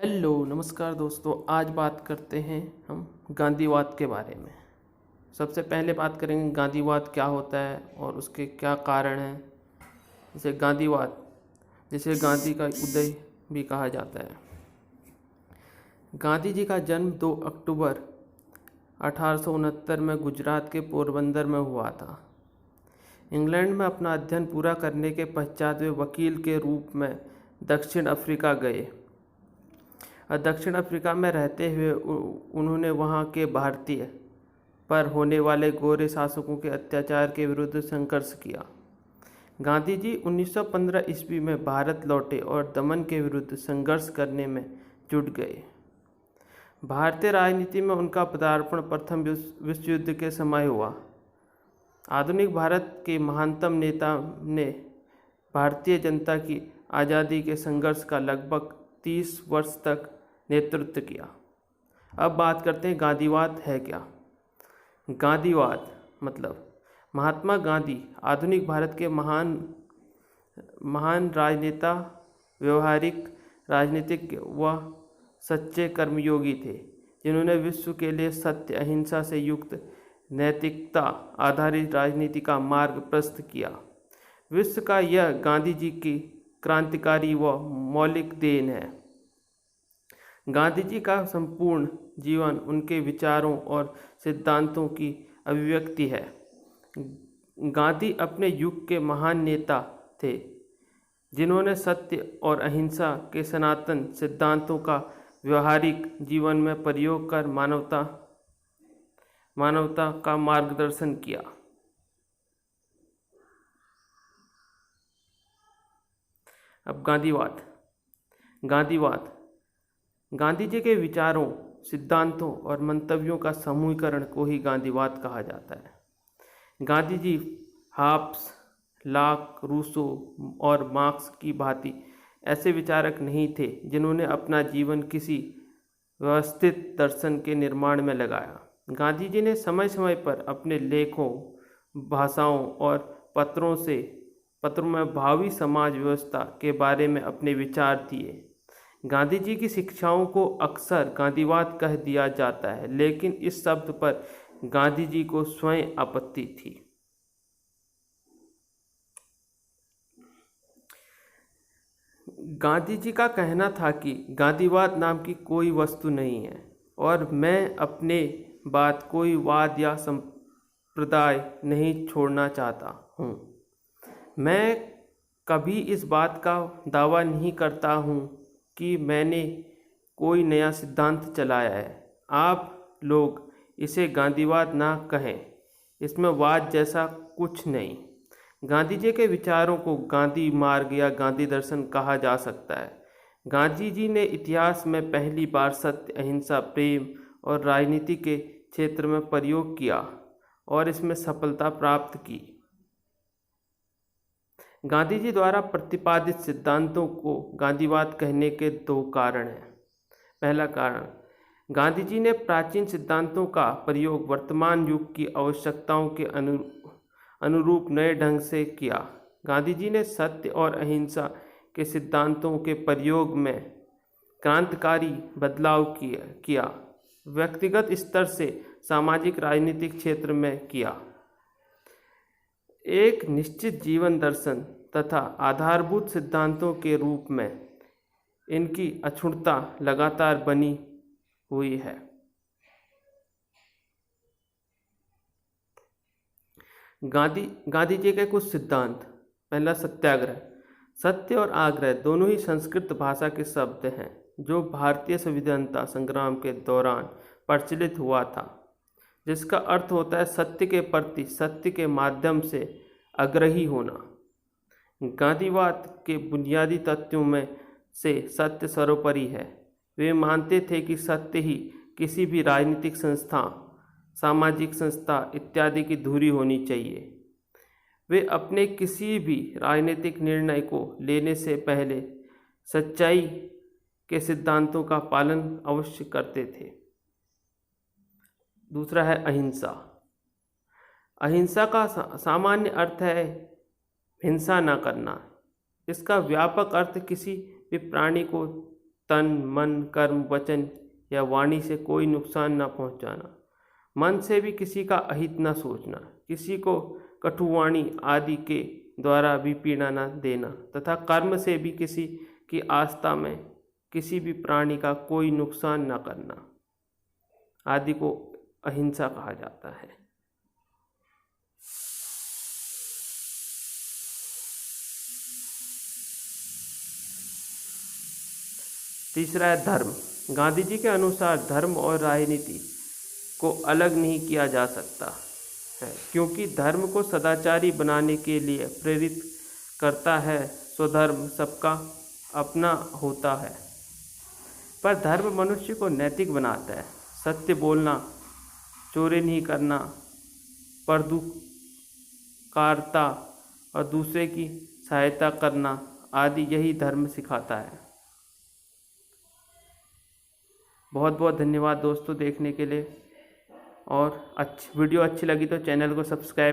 Hello नमस्कार दोस्तों। आज बात करते हैं हम गांधीवाद के बारे में। सबसे पहले बात करेंगे गांधीवाद क्या होता है और उसके क्या कारण हैं। जैसे गांधीवाद, जिसे गांधी का उदय भी कहा जाता है। गांधी जी का जन्म 2 अक्टूबर 1869 में गुजरात के पोरबंदर में हुआ था। इंग्लैंड में अपना अध्ययन पूरा करने के पश्चात वे वकील के रूप में दक्षिण अफ्रीका गए और दक्षिण अफ्रीका में रहते हुए उन्होंने वहाँ के भारतीय पर होने वाले गोरे शासकों के अत्याचार के विरुद्ध संघर्ष किया। गांधी जी 1915 ईस्वी में भारत लौटे और दमन के विरुद्ध संघर्ष करने में जुट गए। भारतीय राजनीति में उनका पदार्पण प्रथम विश्व युद्ध के समय हुआ। आधुनिक भारत के महानतम नेता ने भारतीय जनता की आज़ादी के संघर्ष का लगभग 30 वर्ष तक नेतृत्व किया। अब बात करते हैं गांधीवाद है क्या। गांधीवाद मतलब महात्मा गांधी आधुनिक भारत के महान राजनेता, व्यवहारिक राजनीतिक व सच्चे कर्मयोगी थे, जिन्होंने विश्व के लिए सत्य, अहिंसा से युक्त नैतिकता आधारित राजनीति का मार्ग प्रशस्त किया। विश्व का यह गांधी जी की क्रांतिकारी व मौलिक देन है। गांधी जी का संपूर्ण जीवन उनके विचारों और सिद्धांतों की अभिव्यक्ति है। गांधी अपने युग के महान नेता थे, जिन्होंने सत्य और अहिंसा के सनातन सिद्धांतों का व्यवहारिक जीवन में प्रयोग कर मानवता का मार्गदर्शन किया। अब गांधीवाद गांधी जी के विचारों, सिद्धांतों और मंतव्यों का समूहीकरण को ही गांधीवाद कहा जाता है। Gandhi ji halves, lock, Rousseau और मार्क्स की भांति ऐसे विचारक नहीं थे जिन्होंने अपना जीवन किसी व्यवस्थित दर्शन के निर्माण में लगाया। गांधी जी ने समय समय पर अपने लेखों, भाषाओं और पत्रों में भावी समाज व्यवस्था के बारे में अपने विचार दिए। गांधी जी की शिक्षाओं को अक्सर गांधीवाद कह दिया जाता है, लेकिन इस शब्द पर गांधी जी को स्वयं आपत्ति थी। गांधी जी का कहना था कि गांधीवाद नाम की कोई वस्तु नहीं है और मैं अपने बात कोई वाद या संप्रदाय नहीं छोड़ना चाहता हूँ। मैं कभी इस बात का दावा नहीं करता हूँ कि मैंने कोई नया सिद्धांत चलाया है। आप लोग इसे गांधीवाद ना कहें, इसमें वाद जैसा कुछ नहीं। गांधी जी के विचारों को गांधी मार्ग या गांधी दर्शन कहा जा सकता है। गांधी जी ने इतिहास में पहली बार सत्य, अहिंसा, प्रेम और राजनीति के क्षेत्र में प्रयोग किया और इसमें सफलता प्राप्त की। गांधी जी द्वारा प्रतिपादित सिद्धांतों को गांधीवाद कहने के 2 कारण हैं। पहला कारण, गांधी जी ने प्राचीन सिद्धांतों का प्रयोग वर्तमान युग की आवश्यकताओं के अनुरूप नए ढंग से किया। गांधी जी ने सत्य और अहिंसा के सिद्धांतों के प्रयोग में क्रांतिकारी बदलाव किया, व्यक्तिगत स्तर से सामाजिक राजनीतिक क्षेत्र में किया। एक निश्चित जीवन दर्शन तथा आधारभूत सिद्धांतों के रूप में इनकी अक्षुण्णता लगातार बनी हुई है। गांधी जी के कुछ सिद्धांत। पहला, सत्याग्रह। सत्य और आग्रह दोनों ही संस्कृत भाषा के शब्द हैं जो भारतीय संविधानता संग्राम के दौरान प्रचलित हुआ था, जिसका अर्थ होता है सत्य के प्रति सत्य के माध्यम से आग्रही होना। गांधीवाद के बुनियादी तत्वों में से सत्य सर्वोपरि है। वे मानते थे कि सत्य ही किसी भी राजनीतिक संस्था, सामाजिक संस्था इत्यादि की धुरी होनी चाहिए। वे अपने किसी भी राजनीतिक निर्णय को लेने से पहले सच्चाई के सिद्धांतों का पालन अवश्य करते थे। दूसरा है अहिंसा। अहिंसा का सामान्य अर्थ है हिंसा न करना। इसका व्यापक अर्थ किसी भी प्राणी को तन, मन, कर्म, वचन या वाणी से कोई नुकसान न पहुंचाना। मन से भी किसी का अहित न सोचना, किसी को कटुवाणी आदि के द्वारा भी पीड़ा न देना तथा कर्म से भी किसी की आस्था में किसी भी प्राणी का कोई नुकसान न करना आदि को अहिंसा कहा जाता है। तीसरा है धर्म। गांधी जी के अनुसार धर्म और राजनीति को अलग नहीं किया जा सकता है, क्योंकि धर्म को सदाचारी बनाने के लिए प्रेरित करता है। स्वधर्म सबका अपना होता है, पर धर्म मनुष्य को नैतिक बनाता है। सत्य बोलना, चोरी नहीं करना, परोपकारता और दूसरे की सहायता करना आदि यही धर्म सिखाता है। बहुत बहुत धन्यवाद दोस्तों देखने के लिए, और वीडियो अच्छी लगी तो चैनल को सब्सक्राइब